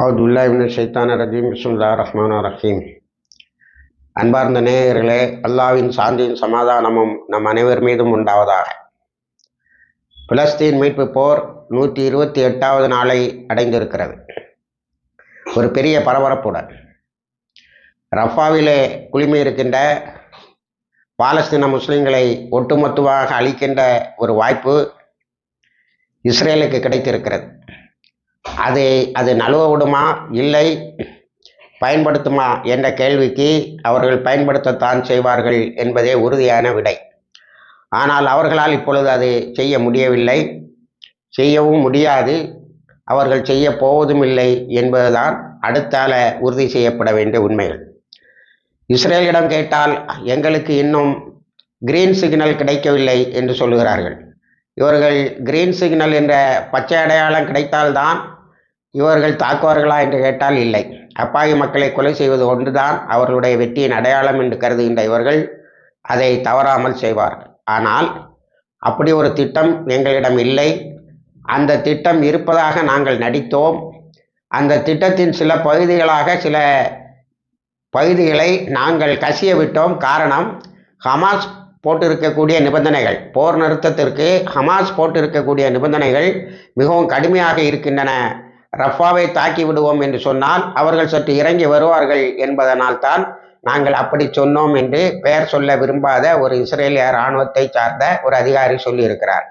அவுதுல்லாஹி மினஷ் ஷைத்தானிர் ரஜீம். பிஸ்மில்லாஹிர் ரஹ்மானிர் ரஹீம். அன்பார்ந்த நேயர்களே, அல்லாஹ்வின் சாந்தியும் சமாதானமும் நம் அனைவர் மீதும் உண்டாவதாக. பிலஸ்தீன் மீட்பு போர் 128வது நாளை அடைந்திருக்கிறது. ஒரு பெரிய பரபரப்புடன் ரஃபாவிலே குழுமி இருக்கின்ற பாலஸ்தீன முஸ்லிம்களை ஒட்டுமொத்தமாக அழிக்கின்ற ஒரு வாய்ப்பு இஸ்ரேலுக்கு கிடைத்திருக்கிறது. அது நழுவ விடுமா இல்லை பயன்படுத்துமா என்ற கேள்விக்கு அவர்கள் பயன்படுத்தத்தான் செய்வார்கள் என்பதே உறுதியான விடை. ஆனால் அவர்களால் இப்பொழுது அது செய்ய முடியவில்லை, செய்யவும் முடியாது, அவர்கள் செய்ய போவதும் இல்லை என்பதுதான் அடுத்தால உறுதி செய்யப்பட வேண்டிய உண்மைகள். இஸ்ரேலிடம் கேட்டால் எங்களுக்கு இன்னும் கிரீன் சிக்னல் கிடைக்கவில்லை என்று சொல்லுகிறார்கள். இவர்கள் கிரீன் சிக்னல் என்ற பச்சை அடையாளம் கிடைத்தால்தான் இவர்கள் தாக்குவார்களா என்று கேட்டால் இல்லை. அப்பாவி மக்களை கொலை செய்வது ஒன்றுதான் அவர்களுடைய வெற்றியின் அடையாளம் என்று கருதுகின்ற இவர்கள் அதை தவறாமல் செய்வார்கள். ஆனால் அப்படி ஒரு திட்டம் எங்களிடம் இல்லை. அந்த திட்டம் இருப்பதாக நாங்கள் நடித்தோம். அந்த திட்டத்தின் சில பகுதிகளை நாங்கள் கசிய விட்டோம். காரணம், ஹமாஸ் போட்டிருக்கக்கூடிய நிபந்தனைகள், போர் நிறுத்தத்திற்கு ஹமாஸ் போட்டிருக்கக்கூடிய நிபந்தனைகள் மிகவும் கடுமையாக இருக்கின்றன. ரஃபாவை தாக்கி விடுவோம் என்று சொன்னால் அவர்கள் சற்று இறங்கி வருவார்கள் என்பதனால் தான் நாங்கள் அப்படி சொன்னோம் என்று பெயர் சொல்ல விரும்பாத ஒரு இஸ்ரேலிய இராணுவத்தை சார்ந்த ஒரு அதிகாரி சொல்லியிருக்கிறார்.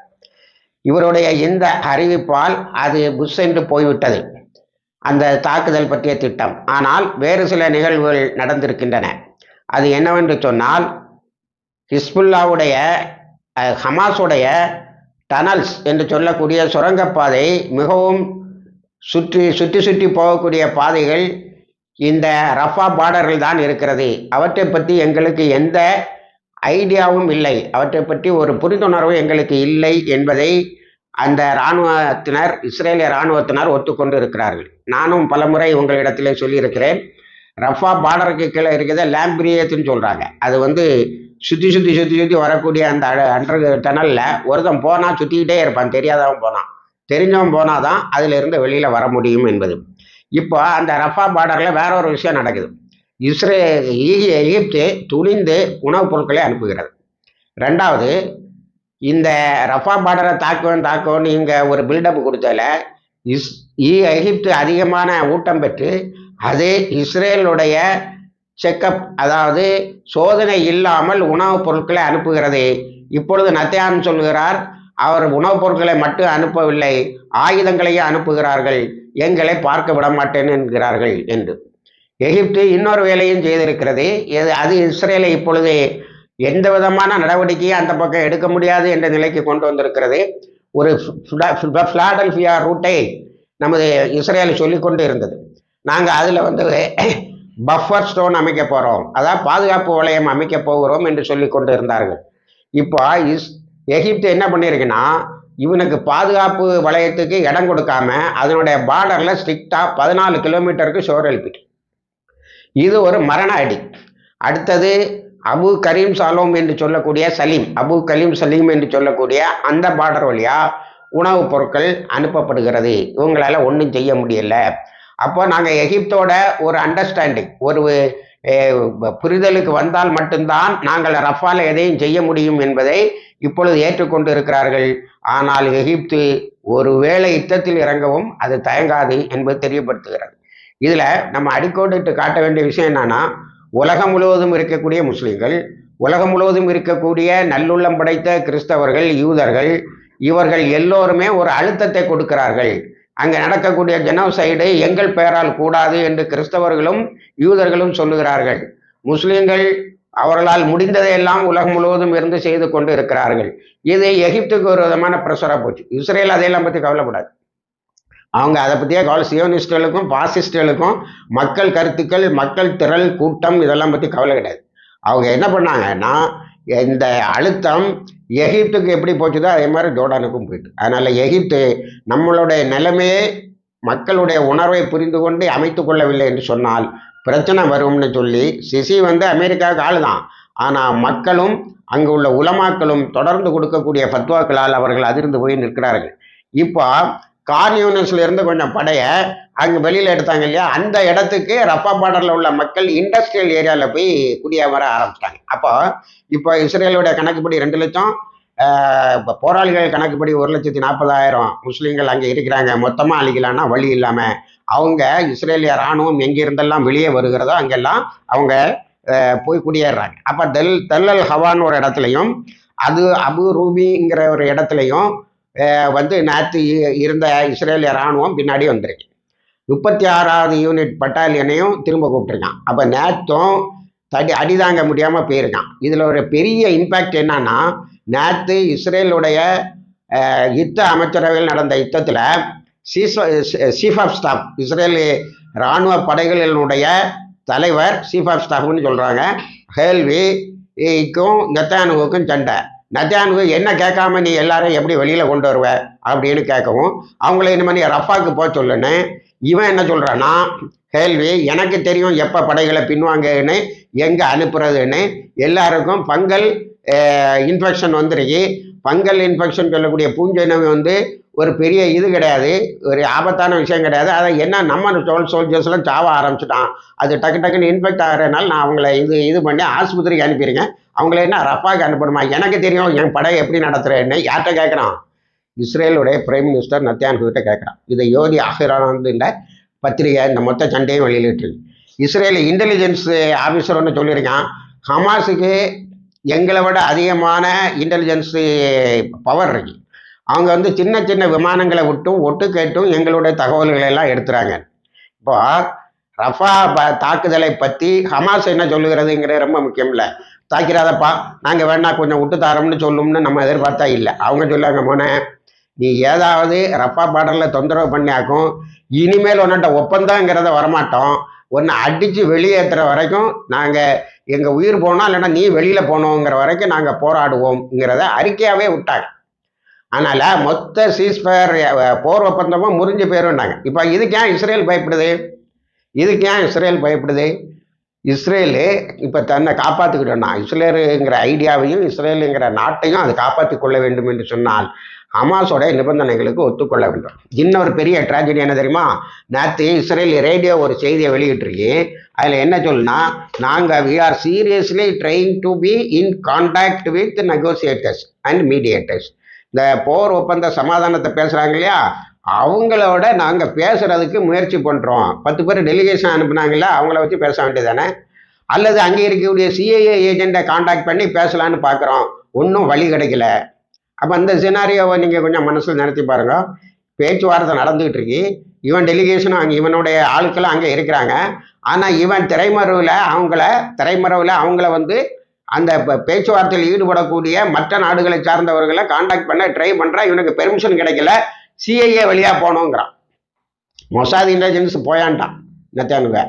இவருடைய இந்த அறிவிப்பால் அது புஷ் என்று போய்விட்டது, அந்த தாக்குதல் பற்றிய திட்டம். ஆனால் வேறு சில நிகழ்வுகள் நடந்திருக்கின்றன. அது என்னவென்று சொன்னால், ஹிஸ்புல்லாவுடைய ஹமாஸுடைய டனல்ஸ் என்று சொல்லக்கூடிய சுரங்கப்பாதை, மிகவும் சுற்றி போகக்கூடிய பாதைகள் இந்த ரஃபா பார்டரில் தான் இருக்கிறது. அவற்றை பற்றி எங்களுக்கு எந்த ஐடியாவும் இல்லை, அவற்றை பற்றி ஒரு புரிந்துணர்வு எங்களுக்கு இல்லை என்பதை அந்த இராணுவத்தினர், இஸ்ரேலிய இராணுவத்தினர் ஒத்துக்கொண்டு இருக்கிறார்கள். நானும் பலமுறை உங்களிடத்திலே சொல்லியிருக்கிறேன். ரஃபா பார்டருக்கு கீழே இருக்கிறத லேம்பிரியத்துன்னு சொல்கிறாங்க. அது சுற்றி வரக்கூடிய அந்த அண்டர் டனலில் ஒருத்தன் போனால் சுற்றிக்கிட்டே இருப்பான், தெரியாதவன் போனான். தெரிஞ்சவன் போனால் தான் அதிலிருந்து வெளியில் வர முடியும் என்பது. இப்போ அந்த ரஃபா பார்டரில் வேற ஒரு விஷயம் நடக்குது. எகிப்து துணிந்து உணவுப் பொருட்களை அனுப்புகிறது. ரெண்டாவது, இந்த ரஃபா பார்டரை தாக்குவோன்னு இங்கே ஒரு பில்டப் கொடுத்ததில் எகிப்து அதிகமான ஊட்டம் பெற்று அது இஸ்ரேலுடைய செக்கப், அதாவது சோதனை இல்லாமல் உணவுப் பொருட்களை அனுப்புகிறது. இப்பொழுது நத்தையான் சொல்கிறார், அவர் உணவுப் பொருட்களை மட்டும் அனுப்பவில்லை, ஆயுதங்களையும் அனுப்புகிறார்கள், எங்களை பார்க்க விட மாட்டேன் என்கிறார்கள் என்று. எகிப்து இன்னொரு வேலையும் செய்திருக்கிறது. அது இஸ்ரேலை இப்பொழுது எந்த விதமான நடவடிக்கையும் அந்த பக்கம் எடுக்க முடியாது என்ற நிலைக்கு கொண்டு வந்திருக்கிறது. ஒரு பிலாடெல்பியா ரூட்டை நமது இஸ்ரேல் சொல்லி கொண்டு இருந்தது. நாங்கள் அதில் பஃபர் ஸ்டோன் அமைக்க போகிறோம், அதாவது பாதுகாப்பு வளையம் அமைக்க போகிறோம் என்று சொல்லி கொண்டு இருந்தார்கள். இப்போ எகிப்து என்ன பண்ணியிருக்குன்னா, இவனுக்கு பாதுகாப்பு வளையத்துக்கு இடம் கொடுக்காம அதனுடைய பார்டரில் ஸ்ட்ரிக்டாக 14 கிலோமீட்டருக்கு ஷோர் எழுப்பிட்டு, இது ஒரு மரண அடி. அடுத்தது அபு கரீம் என்று சொல்லக்கூடிய அந்த பார்டர் வழியாக உணவுப் பொருட்கள் அனுப்பப்படுகிறது. இவங்களால ஒன்றும் செய்ய முடியல. அப்போ நாங்கள் எகிப்தோட ஒரு அண்டர்ஸ்டாண்டிங், ஒரு புரிதலுக்கு வந்தால் மட்டும்தான் நாங்கள் ரஃபால எதையும் செய்ய முடியும் என்பதை இப்பொழுது ஏற்றுக்கொண்டு இருக்கிறார்கள். ஆனால் எகிப்து ஒருவேளை யுத்தத்தில் இறங்கவும் அது தயங்காது என்பது தெரியப்படுத்துகிறது. இதில் நம்ம அடிக்கோடிட்டு காட்ட வேண்டிய விஷயம் என்னன்னா, உலகம் முழுவதும் இருக்கக்கூடிய முஸ்லிம்கள், உலகம் முழுவதும் இருக்கக்கூடிய நல்லுள்ளம் படைத்த கிறிஸ்தவர்கள், யூதர்கள், இவர்கள் எல்லோருமே ஒரு அழுத்தத்தை கொடுக்கிறார்கள். அங்கே நடக்கக்கூடிய ஜெனோசைடு எங்கள் பெயரால் கூடாது என்று கிறிஸ்தவர்களும் யூதர்களும் சொல்லுகிறார்கள். முஸ்லிம்கள் அவர்களால் முடிந்ததையெல்லாம் உலகம் முழுவதும் இருந்து செய்து கொண்டு இருக்கிறார்கள். இது எகிப்துக்கு ஒரு விதமான ப்ரெஷராக போச்சு. இஸ்ரேல் அதையெல்லாம் பற்றி கவலைப்படாது. அவங்க அதை பற்றியே சியோனிஸ்டுகளுக்கும் பாசிஸ்டுகளுக்கும் மக்கள் கருத்துக்கள், மக்கள் திரள் கூட்டம் இதெல்லாம் பற்றி கவலை கிடையாது. அவங்க என்ன பண்ணாங்கன்னா, இந்த அழுத்தம் எகிப்துக்கு எப்படி போச்சுதோ அதே மாதிரி ஜோர்டானுக்கும் போயிட்டு. அதனால் எகிப்து நம்மளுடைய நிலைமையே மக்களுடைய உணர்வை புரிந்து கொண்டு அமைத்து கொள்ளவில்லை என்று சொன்னால் பிரச்சனை வரும்னு சொல்லி சிசி அமெரிக்காவுக்கு ஆள் தான். ஆனால் மக்களும் அங்கு உள்ள உலமாக்களும் தொடர்ந்து கொடுக்கக்கூடிய ஃபத்வாக்களால் அவர்கள் அதிர்ந்து போய் நிற்கிறார்கள். இப்போ கார்னியூனஸ்ல இருந்து கொஞ்சம் படைய அங்கே வெளியில் எடுத்தாங்க இல்லையா, அந்த இடத்துக்கு ரஃபா பார்டரில் உள்ள மக்கள் இண்டஸ்ட்ரியல் ஏரியாவில் போய் குடியேற ஆரம்பிச்சிட்டாங்க. அப்போ இப்போ இஸ்ரேலுடைய கணக்குப்படி 2 லட்சம், இப்போ போராளிகள் கணக்குப்படி 1,40,000 முஸ்லீம்கள் அங்கே இருக்கிறாங்க. மொத்தமாக அழிக்கலான்னா வழி இல்லாமல் அவங்க இஸ்ரேலிய இராணுவம் எங்கிருந்தெல்லாம் வெளியே வருகிறதோ அங்கெல்லாம் அவங்க போய் குடியேறாங்க. அப்போ தெல்லல் ஹவான்னு ஒரு இடத்துலையும் அது அபு ரூபிங்கிற ஒரு இடத்துலையும் நேற்று இருந்த இஸ்ரேலிய இராணுவம் பின்னாடி வந்துருக்கு. 36வது யூனிட் பட்டாலியனையும் திரும்ப கூப்பிட்டுருக்கான். அப்போ நேற்றும் அடிதாங்க முடியாமல் போயிருக்கான். இதில் ஒரு பெரிய இம்பேக்ட் என்னன்னா, நேற்று இஸ்ரேலுடைய யுத்த அமைச்சரவையில் நடந்த யுத்தத்தில் சீஃப் ஆஃப் ஸ்டாஃப், இஸ்ரேல் இராணுவ படைகளினுடைய தலைவர் சீஃப் ஆஃப் ஸ்டாஃப்னு சொல்கிறாங்க, ஹேல்விக்கும் நெத்தானுவுக்கும் சண்டை. நெத்தானுவு என்ன கேட்காம நீ எல்லாரும் எப்படி வெளியில் கொண்டு வருவ அப்படின்னு கேட்கவும், அவங்கள இந்த மாதிரி ரஃபாக்கு போக சொல்லுன்னு இவன் என்ன சொல்கிறான்னா, ஹேல்வி எனக்கு தெரியும் எப்போ படைகளை பின்வாங்கன்னு எங்கே அனுப்புறதுன்னு. எல்லாருக்கும் ஃபங்கல் இன்ஃபெக்ஷன் வந்துருக்கு. ஃபங்கல் இன்ஃபெக்ஷன் சொல்லக்கூடிய பூஞ்சை நோய் ஒரு பெரிய இது கிடையாது, ஒரு ஆபத்தான விஷயம் கிடையாது. அதை என்ன நம்ம சோல்ஜர்ஸ்லாம் சாவ ஆரம்பிச்சிட்டான். அது டக்குன்னு இன்ஃபெக்ட் ஆகிறதுனால நான் அவங்கள இது பண்ணி ஆஸ்பத்திரிக்கு அனுப்பிடுங்க. அவங்கள என்ன ரஃபாக்கு அனுப்பணுமா? எனக்கு தெரியும் என் படையை எப்படி நடத்துகிறேன்னு யார்கிட்ட கேட்குறான்? இஸ்ரேலுடைய பிரைம் மினிஸ்டர் நெத்தான்யாஹூ கேட்குறான். இதை யோதி ஆஹிரான பத்திரிகை இந்த மொத்த சண்டையும் வெளியிட்டுருக்கு. இஸ்ரேல் இன்டெலிஜென்ஸ் ஆஃபீஸர் ஒன்று சொல்லியிருக்கான், ஹமாஸுக்கு எங்களை விட அதிகமான இன்டெலிஜென்ஸ் பவர் இருக்கு. அவங்க சின்ன சின்ன விமானங்களை விட்டும் ஒட்டு கேட்டும் எங்களுடைய தகவல்களை எல்லாம் எடுத்துறாங்க. இப்போ ரஃபா தாக்குதலை பற்றி ஹமாஸ் என்ன சொல்லுகிறதுங்கிறது ரொம்ப முக்கியம். இல்லை தாக்கிறாதப்பா, நாங்கள் வேணா கொஞ்சம் விட்டு தரோம்னு சொல்லும்னு நம்ம எதிர்பார்த்தா இல்லை. அவங்க சொல்லாங்க, மோனே நீ ஏதாவது ரஃபா பார்டரில் தொந்தரவு பண்ணியாக்கும், இனிமேல் ஒன்றுட்ட ஒப்பந்தங்கிறத வரமாட்டோம், ஒன்று அடித்து வெளியேற்றுற வரைக்கும் நாங்கள் எங்கள் உயிர் போனோம், இல்லைன்னா நீ வெளியில் போனோங்கிற வரைக்கும் நாங்கள் போராடுவோம்ங்கிறத அறிக்கையாகவே விட்டாங்க. அதனால் மொத்த சீஸ்ஃபயர் போர் ஒப்பந்தமும் முறிஞ்சு போயிருந்தாங்க. இப்போ இதுக்கு ஏன் இஸ்ரேல் பயப்படுது? இஸ்ரேலு இப்போ தன்னை காப்பாற்றிக்கிட்டோம்னா, இஸ்ரேலுங்கிற ஐடியாவையும் இஸ்ரேலுங்கிற நாட்டையும் அது காப்பாற்றி கொள்ள வேண்டும் என்று சொன்னால் ஹமாஸோட நிபந்தனைகளுக்கு ஒத்துக்கொள்ள வேண்டும். இன்னொரு பெரிய ட்ராஜடி என்ன தெரியுமா? நேற்று இஸ்ரேல் ரேடியோ ஒரு செய்தியை வெளியிட்டிருக்கு. அதில் என்ன சொல்லுனா, நாங்கள் we are seriously trying to be in contact with negotiators and mediators. இந்த போர் ஒப்பந்த சமாதானத்தை பேசுகிறாங்க இல்லையா, அவங்களோட நாங்கள் பேசுகிறதுக்கு முயற்சி பண்ணுறோம். 10 பேர் டெலிகேஷன் அனுப்புனாங்களா, அவங்கள வச்சு பேச வேண்டியதானே? அல்லது அங்கே இருக்கக்கூடிய சிஐஏ ஏஜெண்ட்டை காண்டாக்ட் பண்ணி பேசலான்னு பார்க்குறோம், ஒன்றும் வழி கிடைக்கல. அப்போ அந்த சினாரியோவை நீங்கள் கொஞ்சம் மனசில் நிறுத்தி பாருங்க. பேச்சுவார்த்தை நடந்துகிட்டு இருக்கு, இவன் டெலிகேஷனும் அங்கே இவனுடைய ஆட்களும் அங்கே இருக்கிறாங்க. ஆனால் இவன் திரைமறைவில் அவங்கள அந்த பேச்சுவார்த்தையில் ஈடுபடக்கூடிய மற்ற நாடுகளை சார்ந்தவர்களை காண்டாக்ட் பண்ண ட்ரை பண்ணுறான். இவனுக்கு பெர்மிஷன் கிடைக்கல, சிஐஏ வழியாக போகணுங்கிறான். மொசாத் இன்டெலிஜென்ஸ் போயான்ட்டான் நெத்தானுவ,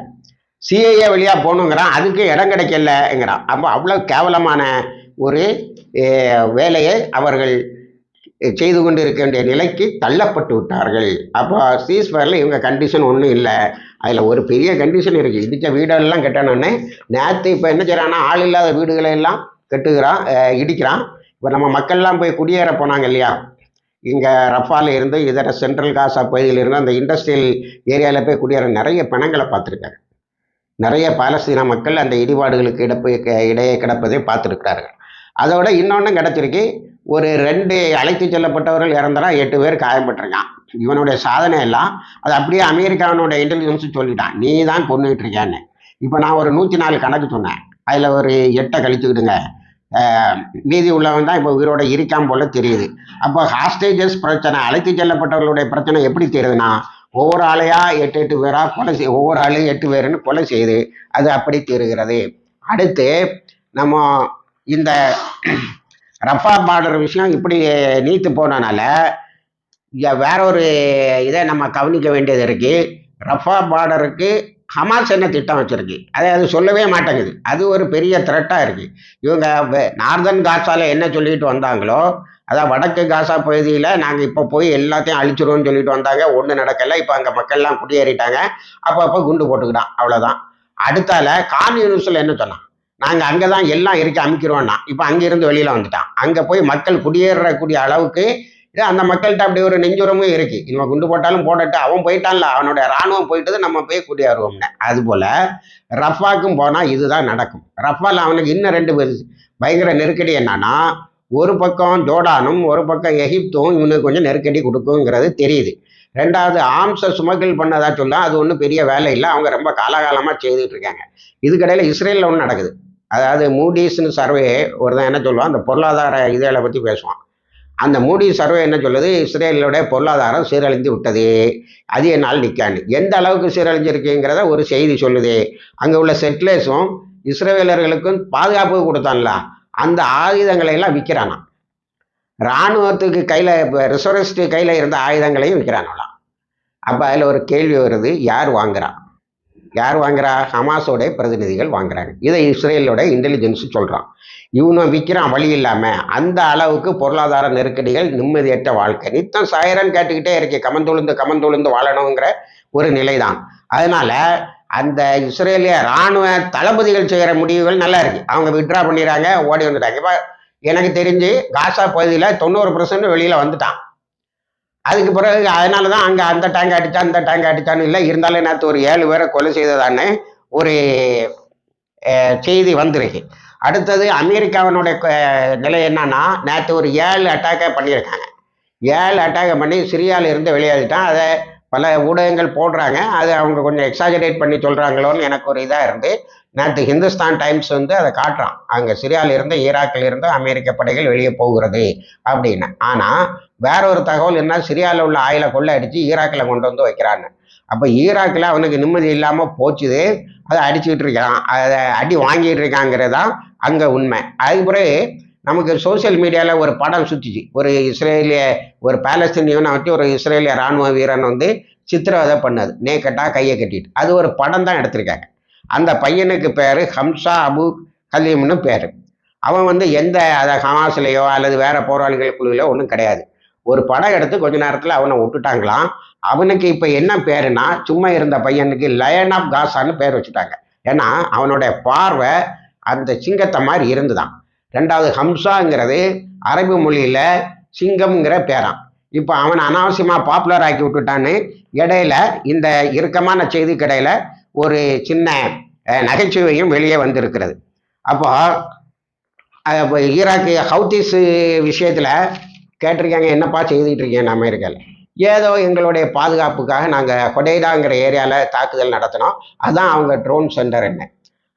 சிஐஏ வழியாக போகணுங்கிறான், அதுக்கு இடம் கிடைக்கலங்கிறான். அப்போ அவ்வளோ கேவலமான ஒரு வேலையை அவர்கள் செய்து கொண்டு இருக்க வேண்டிய நிலைக்கு தள்ளப்பட்டு விட்டார்கள். அப்போ சீஸ்ஃபயரில் இவங்க கண்டிஷன் ஒன்றும் இல்லை, அதில் ஒரு பெரிய கண்டிஷன் இருக்குது. இடித்த வீடெல்லாம் கட்டணுன்னு நேற்று இப்போ என்ன செய்கிறான்னா, ஆள் இல்லாத வீடுகளை எல்லாம் இடிக்கிறான். இப்போ நம்ம மக்கள்லாம் போய் குடியேற போனாங்க இல்லையா, இங்கே ரஃபால இருந்து இதர சென்ட்ரல் காசா பகுதியில் இருந்து அந்த இண்டஸ்ட்ரியல் ஏரியாவில் போய் குடியேற நிறைய பிணங்களை பார்த்துருக்காங்க. நிறைய பாலஸ்தீன மக்கள் அந்த இடிபாடுகளுக்கு இடையே கிடப்பதை பார்த்துருக்கிறார்கள். அதோட இன்னொன்று கிடச்சிருக்கு, ஒரு 2 அழைத்து செல்லப்பட்டவர்கள் இறந்தனா 8 பேர் காயப்பட்டிருக்கான். இவனுடைய சாதனை எல்லாம் அது அப்படியே அமெரிக்காவினுடைய இன்டெலிஜென்ஸ் சொல்லிட்டான், நீ தான் கொண்டுகிட்டு இருக்கான்னு. இப்போ நான் ஒரு 104 கணக்கு சொன்னேன், அதில் ஒரு 8 கழிச்சுக்கிடுங்க, மீதி உள்ளவன் தான் இப்போ உயிரோட இருக்காம போல தெரியுது. அப்போ ஹாஸ்டேஜஸ் பிரச்சனை, அழைத்து செல்லப்பட்டவர்களுடைய பிரச்சனை எப்படி தெரியுதுன்னா, ஒவ்வொரு ஆளையா 8 பேராக கொலை ஒவ்வொரு ஆளையும் 8 பேருன்னு கொலை செய்யுது, அது அப்படி தெரிகிறது. அடுத்து நம்ம இந்த ரஃபா பார்டர் விஷயம் இப்படி நீத்து போனனால வேற ஒரு இதை நம்ம கவனிக்க வேண்டியது இருக்கு. ரஃபா பார்டருக்கு ஹமாஸ் என்ன திட்டம் வச்சிருக்கு அதை அது சொல்லவே மாட்டேங்குது. அது ஒரு பெரிய த்ரெட்டாக இருக்குது. இவங்க நார்தன் காசாவில் என்ன சொல்லிட்டு வந்தாங்களோ, அதான் வடக்கு காசா பகுதியில் நாங்கள் இப்போ போய் எல்லாத்தையும் அழிச்சிருவோம்னு சொல்லிட்டு வந்தாங்க, ஒன்றும் நடக்கலை. இப்போ அங்கே மக்கள்லாம் குடியேறிட்டாங்க, அப்போ குண்டு போட்டுக்கிட்டான், அவ்வளோதான். அடுத்தால கான்யூனிஸில் என்ன சொன்னான், நாங்கள் அங்கே தான் எல்லாம் இருக்க அமைக்கிறோன்னா, இப்போ அங்கேருந்து வெளியில் வந்துட்டான். அங்கே போய் மக்கள் குடியேறக்கூடிய அளவுக்கு அந்த மக்கள்கிட்ட அப்படி ஒரு நெஞ்சுரமும் இருக்கு. இவன் குண்டு போட்டாலும் போடட்டு, அவன் போயிட்டான்ல, அவனுடைய ராணுவம் போயிட்டது, நம்ம போய் கூட்டியாருவோம்னு. அதுபோல ரஃபாக்கும் போனா இதுதான் நடக்கும். ரஃபால அவனுக்கு இன்னும் ரெண்டு பயங்கர நெருக்கடி என்னன்னா, ஒரு பக்கம் ஜோர்டானும் ஒரு பக்கம் எகிப்தும் இவனுக்கு கொஞ்சம் நெருக்கடி கொடுக்குங்கிறது தெரியுது. ரெண்டாவது ஆம்ச சுமக்கல் பண்ணதா சொல்ல, அது ஒன்றும் பெரிய வேலை இல்லை, அவங்க ரொம்ப காலகாலமாக செய்துட்டு இருக்காங்க. இதுக்கடையில் இஸ்ரேலில் ஒன்று நடக்குது. அதாவது மூடிஸ்னு சர்வே ஒருத்தன் என்ன சொல்லுவான், அந்த பொருளாதார இதை பற்றி பேசுவான். அந்த மூடி சர்வே என்ன சொல்லுது, இஸ்ரேலுடைய பொருளாதாரம் சீரழிந்து விட்டது, அதிக நாள் நிற்கான்னு. எந்த அளவுக்கு சீரழிஞ்சிருக்குங்கிறத ஒரு செய்தி சொல்லுது. அங்கே உள்ள செட்டிலர்ஸும் இஸ்ரேலர்களுக்கும் பாதுகாப்பு கொடுத்தான்ல, அந்த ஆயுதங்களை எல்லாம் விற்கிறானாம். இராணுவத்துக்கு கையில், இப்போ ரிசர்விஸ்ட் கையில் இருந்த ஆயுதங்களையும் விற்கிறானாலாம். அப்போ அதில் ஒரு கேள்வி வருது, யார் வாங்குறா? யார் வாங்குறா? ஹமாஸோடைய பிரதிநிதிகள் வாங்குறாங்க. இதை இஸ்ரேலோட இன்டெலிஜென்ஸ் சொல்கிறான். இவனும் விற்கிறான் வழி இல்லாமல். அந்த அளவுக்கு பொருளாதார நெருக்கடிகள், நிம்மதியற்ற வாழ்க்கை, நித்தம் சாயிரன் கேட்டுக்கிட்டே இருக்கு. கமந்துழுந்து வாழணுங்கிற ஒரு நிலை தான். அதனால அந்த இஸ்ரேலிய இராணுவ தளபதிகள் செய்கிற முடிவுகள் நல்லா இருக்கு. அவங்க விட்ரா பண்ணிடுறாங்க, ஓடி வந்துட்டாங்க. இப்போ எனக்கு தெரிஞ்சு காசா பகுதியில் 90% வெளியில் வந்துட்டான். அதுக்கு பிறகு அதனால தான் அங்கே அந்த டேங்க் அடித்தான், இந்த டேங்க் அடித்தான்னு இல்லை. இருந்தாலும் நேற்று ஒரு 7 பேரை கொலை செய்ததான்னு ஒரு செய்தி வந்துருக்கு. அடுத்தது அமெரிக்காவினுடைய நிலை என்னன்னா, நேற்று ஒரு 7 அட்டாக்கை பண்ணியிருக்காங்க. 7 அட்டாக்கை பண்ணி சிரியாவில் இருந்து வெளியேறிட்டான். அதை பல ஊடகங்கள் போடுறாங்க. அது அவங்க கொஞ்சம் எக்ஸாஜரேட் பண்ணி சொல்கிறாங்களோன்னு எனக்கு ஒரு இதாக இருந்து, நேற்று ஹிந்துஸ்தான் டைம்ஸ் அதை காட்டுறான். அங்கே சிரியாவில் இருந்து ஈராக்கில் இருந்து அமெரிக்க படைகள் வெளியே போகிறது அப்படின்னு. ஆனால் வேற ஒரு தகவல் என்ன, சிரியாவில் உள்ள ஆயிலை கொள்ளை அடித்து ஈராக்கில் கொண்டு வந்து வைக்கிறான்னு. அப்போ ஈராக்கில் அவனுக்கு நிம்மதி இல்லாமல் போச்சுது, அதை அடிச்சுக்கிட்டு இருக்கான், அதை அடி வாங்கிட்டு இருக்காங்கிறதான் அங்கே உண்மை. அதுக்கு பிறகு நமக்கு சோசியல் மீடியாவில் ஒரு படம் சுற்றிச்சு. ஒரு பாலஸ்தீனியனை வச்சு ஒரு இஸ்ரேலிய இராணுவ வீரன் சித்திரவதை பண்ணது, நேக்கட்டாக கையை கட்டிட்டு. அது ஒரு படம் தான் எடுத்திருக்காங்க. அந்த பையனுக்கு பேர் ஹம்சா அபு கலீம்னு பேர். அவன் எந்த அதை ஹமாஸ்லையோ அல்லது வேற போராளிகள் குழுவிலோ ஒன்றும் கிடையாது. ஒரு படம் எடுத்து கொஞ்ச நேரத்தில் அவனை விட்டுட்டாங்களாம். அவனுக்கு இப்போ என்ன பேருனா, சும்மா இருந்த பையனுக்கு லயன் ஆஃப் காசான்னு பேர் வச்சுட்டாங்க. ஏன்னா அவனுடைய பார்வை அந்த சிங்கத்தை மாதிரி இருந்துதான். ரெண்டாவது ஹம்சாங்கிறது அரபு மொழியில் சிங்கம்ங்கிற பேரான். இப்போ அவனை அனாவசியமாக பாப்புலர் ஆக்கி விட்டுட்டான்னு இடையில இந்த இறுக்கமான செய்தி கடையில் ஒரு சின்ன நகைச்சுவையும் வெளியே வந்திருக்கிறது. அப்போ ஈராக்கு ஹவுத்திஸ் விஷயத்தில் கேட்டிருக்காங்க, என்னப்பா செய்துட்டு இருக்கீங்க அமெரிக்காவில்? ஏதோ எங்களுடைய பாதுகாப்புக்காக நாங்கள் கொடைடாங்கிற ஏரியாவில் தாக்குதல் நடத்தினோம், அதுதான் அவங்க ட்ரோன் சென்டர் என்ன.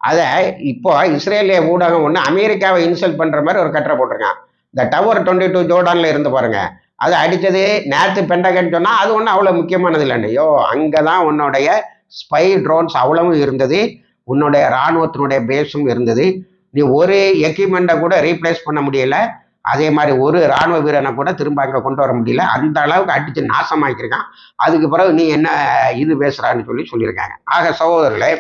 அதை இப்போ இஸ்ரேலிய ஊடகம் ஒன்று அமெரிக்காவை இன்சல்ட் பண்ணுற மாதிரி ஒரு கட்டுரை போட்டிருக்கான். இந்த டவர் 22 ஜோர்டானில் இருந்து பாருங்க, அதை அடித்தது நேற்று பென்டகன் சொன்னால் அது ஒன்றும் அவ்வளோ முக்கியமானது இல்லைன்னையோ. அங்கே தான் உன்னுடைய ஸ்பை ட்ரோன்ஸ் அவ்வளவும் இருந்தது, உன்னுடைய இராணுவத்தினுடைய பேஸும் இருந்தது. நீ ஒரு எக்யூப்மெண்ட்டை கூட ரீப்ளேஸ் பண்ண முடியல, அதே மாதிரி ஒரு இராணுவ வீரனை கூட திரும்ப அங்கே கொண்டு வர முடியல. அந்த அளவுக்கு அடித்து நாசமாக்கியிருக்கான். அதுக்கு பிறகு நீ என்ன இது பேசுகிறான்னு சொல்லியிருக்காங்க. ஆக சகோதரர்களே,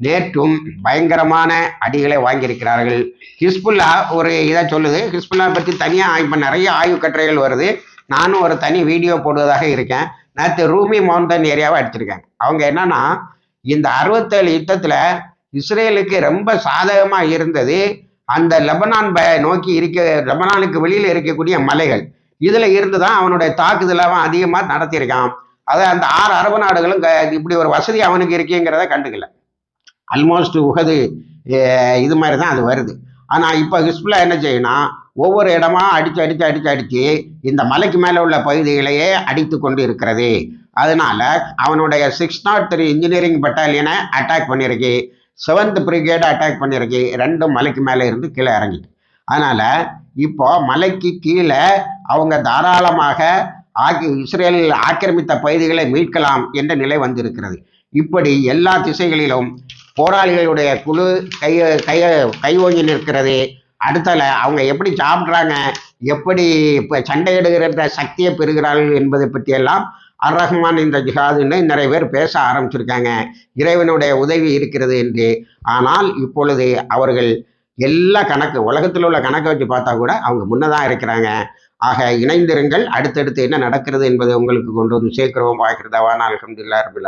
நேற்றும் பயங்கரமான அடிகளை வாங்கியிருக்கிறார்கள். ஹிஸ்புல்லா ஒரு இதை சொல்லுது. ஹிஸ்புல்லா பற்றி தனியாக இப்போ நிறைய ஆய்வு கட்டுரைகள் வருது. நானும் ஒரு தனி வீடியோ போடுவதாக இருக்கேன். நேற்று ரூமி மவுண்டன் ஏரியாவை அடிச்சிருக்காங்க. அவங்க என்னன்னா, இந்த 67 யுத்தத்தில் இஸ்ரேலுக்கு ரொம்ப சாதகமாக இருந்தது அந்த லெபனான் நோக்கி லெபனானுக்கு வெளியில் இருக்கக்கூடிய மலைகள். இதில் இருந்து தான் அவனுடைய தாக்குதலை அவன் அதிகமாக நடத்தியிருக்கான். அதை அந்த 6 அரபு நாடுகளும் இப்படி ஒரு வசதி அவனுக்கு இருக்குங்கிறத கண்டுக்கல. ஆல்மோஸ்ட் உகது இது மாதிரி தான் அது வருது. ஆனால் இப்போ ஹிஸ்புல்லா என்ன செய்யணும், ஒவ்வொரு இடமா அடித்து இந்த மலைக்கு மேலே உள்ள பகுதிகளையே அடித்து கொண்டு இருக்கிறது. அதனால அவனுடைய 603 இன்ஜினியரிங் பட்டாலியனை அட்டாக் பண்ணியிருக்கு, 7th பிரிகேடு அட்டாக் பண்ணியிருக்கு. 2 மலைக்கு மேலே இருந்து கீழே இறங்கிட்டு. அதனால இப்போ மலைக்கு கீழே அவங்க தாராளமாக இஸ்ரேல் ஆக்கிரமித்த பகுதிகளை மீட்கலாம் என்ற நிலை வந்திருக்கிறது. இப்படி எல்லா திசைகளிலும் போராளிகளுடைய குழு கை ஓங்கி நிற்கிறது. அடுத்தல அவங்க எப்படி சாப்பிட்றாங்க, எப்படி இப்போ சண்டையிடுகிற சக்தியை பெறுகிறார்கள் என்பதை பற்றியெல்லாம் அர்-ரஹ்மான் இந்த ஜிஹாதுன்னு நிறைய பேர் பேச ஆரம்பிச்சிருக்காங்க. இறைவனுடைய உதவி இருக்கிறது என்று. ஆனால் இப்பொழுது அவர்கள் எல்லா உலகத்தில் உள்ள கணக்கை வச்சு பார்த்தா கூட அவங்க முன்னதான் இருக்கிறாங்க. ஆக இணைந்திருங்கள். அடுத்தடுத்து என்ன நடக்கிறது என்பதை உங்களுக்கு கொண்டு வந்து சேர்க்கிறோம். வாய்க்கிறதாவான அல்ஹம்துலில்லாஹ் ரபில் ஆலமீன்.